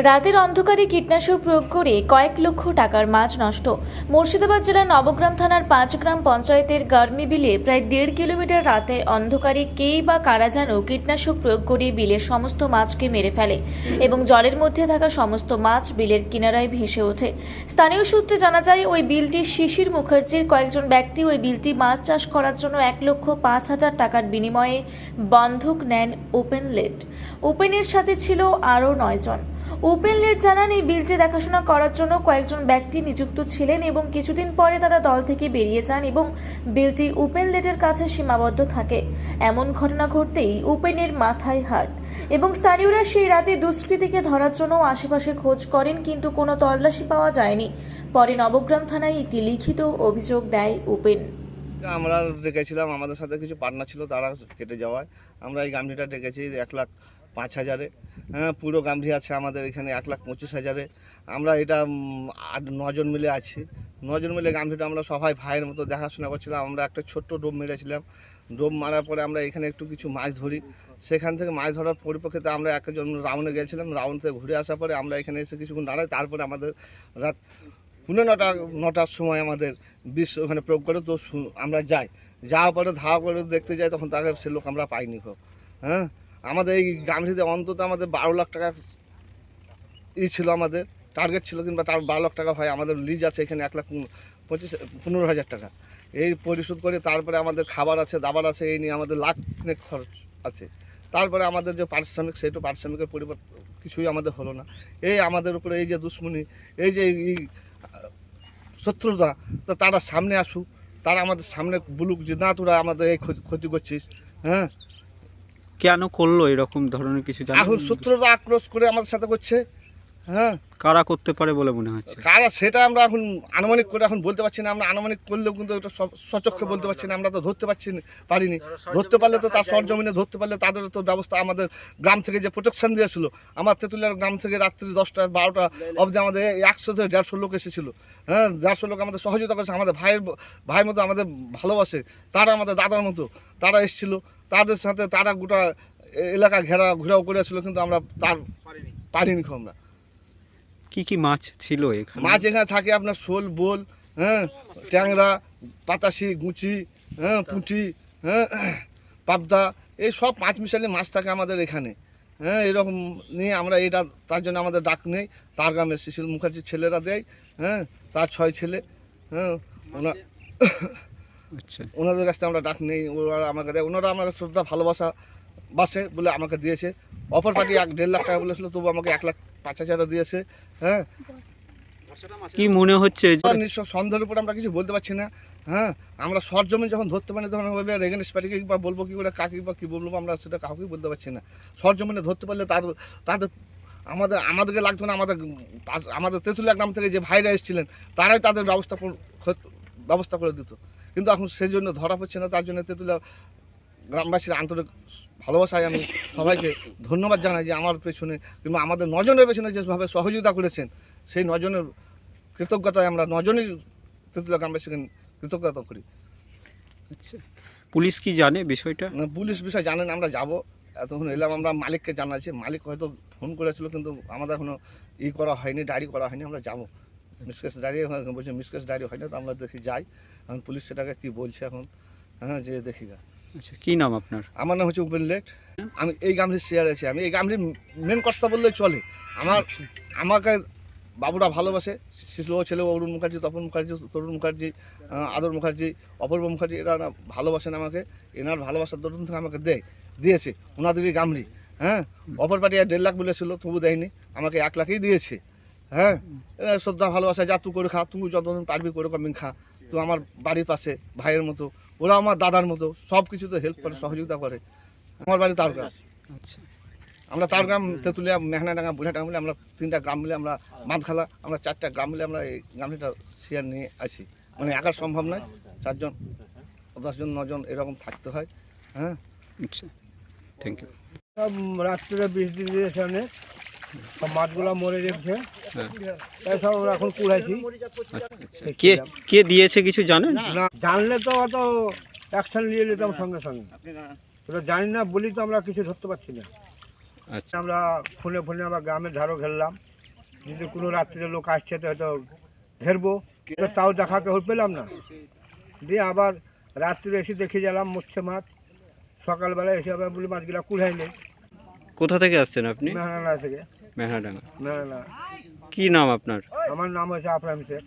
রাতের অন্ধকারে কীটনাশক প্রয়োগ করে কয়েক লক্ষ টাকার মাছ নষ্ট। মুর্শিদাবাদ জেলার নবগ্রাম থানার ৫ গ্রাম পঞ্চায়েতের গার্মি বিলে প্রায় ১.৫ কিলোমিটার রাতে অন্ধকারে কেই বা কারা যেন কীটনাশক প্রয়োগ করে বিলের সমস্ত মাছকে মেরে ফেলে এবং জলের মধ্যে থাকা সমস্ত মাছ বিলের কিনারায় ভেসে ওঠে। স্থানীয় সূত্রে জানা যায়, ওই বিলটি শিশির মুখার্জির কয়েকজন ব্যক্তি ওই বিলটি মাছ চাষ করার জন্য ১,৫,০০০ টাকার বিনিময়ে বন্ধক নেন ওপেনের সাথে ছিল আরও ৯ জন। ওপেন লেট জানান, এই বিলটি দেখাশোনা করার জন্য কয়েকজন ব্যক্তি নিযুক্ত ছিলেন এবং কিছুদিন পরে তারা দল থেকে বেরিয়ে যান এবং বিলটি ওপেন লেটের কাছে সীমাবদ্ধ থাকে। এমন ঘটনা ঘটতেই ওপেনের মাথায় হাত এবং স্থানীয়রা সেই রাতে দুষ্কৃতীকে ধরার জন্য আশেপাশে খোঁজ করেন, কিন্তু কোনো তল্লাশি পাওয়া যায়নি। পরে নবগ্রাম থানায় একটি লিখিত অভিযোগ দেয় ওপেন। আমরা ডেকেছিলাম, আমাদের সাথে কিছু পার্টনার ছিল, তারা কেটে যাওয়ায় আমরা এই গামলিটা ডেকেছি ১,০৫,০০০। হ্যাঁ, পুরো গামলি আছে আমাদের এখানে ১,২৫,০০০। আমরা এটা ৮-৯ জন মিলে আছি। ৯ জন মিলে গামলিটা আমরা সবাই ভাইয়ের মতো দেখাশোনা করছিলাম। আমরা একটা ছোট্ট ডোব মেরেছিলাম। ডোব মারার পরে আমরা এখানে একটু কিছু মাছ ধরি। সেখান থেকে মাছ ধরার পরিপ্রেক্ষিতে আমরা একজন রাউন্ডে গেছিলাম। রাউন্ড থেকে ঘুরে আসার পরে আমরা এখানে এসে কিছুক্ষণ দাঁড়াই। তারপরে আমাদের রাত ৯টার সময় আমাদের বিষ ওখানে প্রয়োগ করে তো আমরা যাওয়ার পরে ধাওয়া করে দেখতে যাই, তখন তাকে সে লোক আমরা পাইনি খুব। হ্যাঁ, আমাদের এই গামলিতে অন্তত আমাদের ১২ লাখ টাকা ছিল, আমাদের টার্গেট ছিল, কিংবা তার ১২ লাখ টাকা হয়। আমাদের লিজ আছে এখানে ১,১৫,০০০ টাকা। এই পরিশোধ করে তারপরে আমাদের খাবার আছে, দাবার আছে, এই নিয়ে আমাদের লাখ খরচ আছে। তারপরে আমাদের যে পারিশ্রমিক, সেইটা পারিশ্রমিকের পরিবর্তন কিছুই আমাদের হলো না। এই আমাদের উপরে এই যে দুশ্মনী, এই যে শত্রুতা, তো তারা সামনে আসুক, তারা আমাদের সামনে বলুক যে না, তোরা আমাদের এই ক্ষতি করছিস। হ্যাঁ, কেন করলো এরকম ধরনের কিছু জানেন? এখন শত্রুতা আক্রোশ করে আমাদের সাথে করছে। হ্যাঁ, কারা করতে পারে বলে মনে হচ্ছে? কারা সেটা আমরা এখন আনুমানিক করে এখন বলতে পারছি না। আমরা আনুমানিক করলেও কিন্তু এটা সচক্ষে বলতে পারছি না। আমরা তো ধরতে পারিনি। ধরতে পারলে তো তার সরজমিনে ধরতে পারলে তাদের তো ব্যবস্থা, আমাদের গ্রাম থেকে যে প্রোটেকশন দিয়েছিল, আমার তেঁতুলিয়ার গ্রাম থেকে রাত্রি ১০টা-১২টা অবধি আমাদের ১০০ থেকে ১৫০ লোক এসেছিল। হ্যাঁ, ১৫০ লোক আমাদের সহযোগিতা করেছে, আমাদের ভাইয়ের মতো আমাদের ভালোবাসে, তারা আমাদের দাদার মতো, তারা এসেছিল। তাদের সাথে তারা গোটা এলাকা ঘেরাও করেছিল, কিন্তু আমরা তার পারিনি খুব। আমরা কি কি মাছ ছিল এখানে? মাছ এখানে থাকে আপনার শোল, বোল, হ্যাঁ, ট্যাংরা, পাতাশি, গুঁচি, হ্যাঁ, পুঁটি, হ্যাঁ, পাবদা, এই সব মাছ মিশালে মাছ থাকে আমাদের এখানে। হ্যাঁ, এরকম নিয়ে আমরা এটা, তার জন্য আমাদের ডাক নেই। তার গ্রামে শিশির মুখার্জির ছেলেরা দেয়। হ্যাঁ, তার ৬ ছেলে। হ্যাঁ, আচ্ছা, ওনাদের কাছ থেকে আমরা ডাক নেই, ওরা আমাকে দেয়। ওনারা আমাকে শ্রদ্ধা ভালোবাসা বাসে বলে আমাকে দিয়েছে। অপর পার্টি ১.৫ লাখ টাকা বলেছিল, তবু আমাকে ১,৫,০০০ দিয়েছে। হ্যাঁ, কি মনে হচ্ছে? নিশ্চয় সন্দেহের উপর আমরা কিছু বলতে পারছি না। হ্যাঁ, আমরা সরজমিন যখন ধরতে পারি তখন রেগেন্স পার্টিকে বা বলবো কি করে, কাকে বা কী বলবো, আমরা সেটা কাউকেই বলতে পারছি না। সরজমিনে ধরতে পারলে তাদের আমাদেরকে লাগতো না। আমাদের তেঁতুলিয়া গ্রাম থেকে যে ভাইরা এসেছিলেন, তারাই তাদের ব্যবস্থা করে দিত। কিন্তু এখন সেই জন্য ধরা পড়ছে না। তার জন্য তেঁতুলিয়া গ্রামবাসীর আন্তরিক ভালোবাসায় আমি সবাইকে ধন্যবাদ জানাই যে আমার পেছনে কিংবা আমাদের ৯ জনের পেছনে যেভাবে সহযোগিতা করেছেন, সেই ৯ জনের কৃতজ্ঞতায় আমরা ৯ জনই তেঁতুলিয়া গ্রামবাসীকে কৃতজ্ঞতা করি। আচ্ছা, পুলিশ কি জানে বিষয়টা? না, পুলিশ বিষয় জানেন, আমরা যাব। এতক্ষণ এলাম, আমরা মালিককে জানাচ্ছি। মালিক হয়তো ফোন করেছিল, কিন্তু আমাদের এখনও করা হয়নি, ডায়েরি করা হয়নি। আমরা যাবো, মিসকেস ডায়েরি বলছে, মিসকেস ডায়েরি হয়নি, তো আমরা দেখি যাই। এখন পুলিশ সেটাকে কী বলছে এখন, হ্যাঁ, যে দেখি গা। আচ্ছা, কি নাম আপনার? আমার নাম হচ্ছে ওপেন লেট। আমি এই গামলির শেয়ার আছি। আমি এই গামলির মেন কর্তা বললেই চলে। আমাকে বাবুরা ভালোবাসে, শিশু ছেলে অরুণ মুখার্জি, তপন মুখার্জি, তরুণ মুখার্জি, আদর মুখার্জি, অপূর্ব মুখার্জি, এরা ভালোবাসেন আমাকে। এনার ভালোবাসার দরুন থেকে আমাকে দিয়েছে ওনাদেরই গামলি। হ্যাঁ, অপর পার্টি ১.৫ লাখ বলেছিল, তবু দেয়নি, আমাকে ১ লাখই দিয়েছে। হ্যাঁ, শ্রদ্ধা ভালোবাসা, যা তুই করে খা, তুই যতদিন পারবি করে কমিং খা, তুই আমার বাড়ির পাশে ভাইয়ের মতো, ওরা আমার দাদার মতো, সব কিছুতে হেল্প করে, সহযোগিতা করে। আমার বাড়ি তারগ্রাম। আচ্ছা, আমরা তারগ্রাম, তেঁতুলিয়া, মেঘনাডাঙ্গা, বুড়াডাঙ্গা মিলে আমরা ৩টা গ্রাম মিলে, আমরা মাদখালা, আমরা 4টা গ্রাম মিলে আমরা এই গামলিটা শেয়ার নিয়ে আসি। মানে একা সম্ভব নয়, ৪ জন, ১০ জন, ৯ জন এরকম থাকতে হয়। হ্যাঁ, আচ্ছা, থ্যাংক ইউ। সব রাত্রে বীজ দিয়েছে, অনেক সব মাছগুলো মরে রেখেছে, তাই সব এখন কুড়াইছি। আচ্ছা, কে দিয়েছে কিছু জানেন? না, জানলে তো অত অ্যাকশন নিয়ে নিতাম সঙ্গে সঙ্গে। ওটা জানি না বলি তো আমরা কিছু ধরতে পারছি না। আচ্ছা আমরা ফোনে ফোনে আবার গ্রামের ধারও ঘেরলাম, যদি কোনো রাত্রিতে লোক আসছে তো হয়তো ঘেরবো, তো তাও দেখাকে পেলাম না। দিয়ে আবার রাত্রিরে এসে দেখে গেলাম মরছে মাছ, সকালবেলা এসে আবার বলি মাছগুলা কুড়াই নেই। কোথা থেকে আসছেন আপনি? মেহানা থেকে। মেহাডাঙ্গা। মেহানা। কি নাম আপনার? আমার নাম হচ্ছে আফরাম শেখ।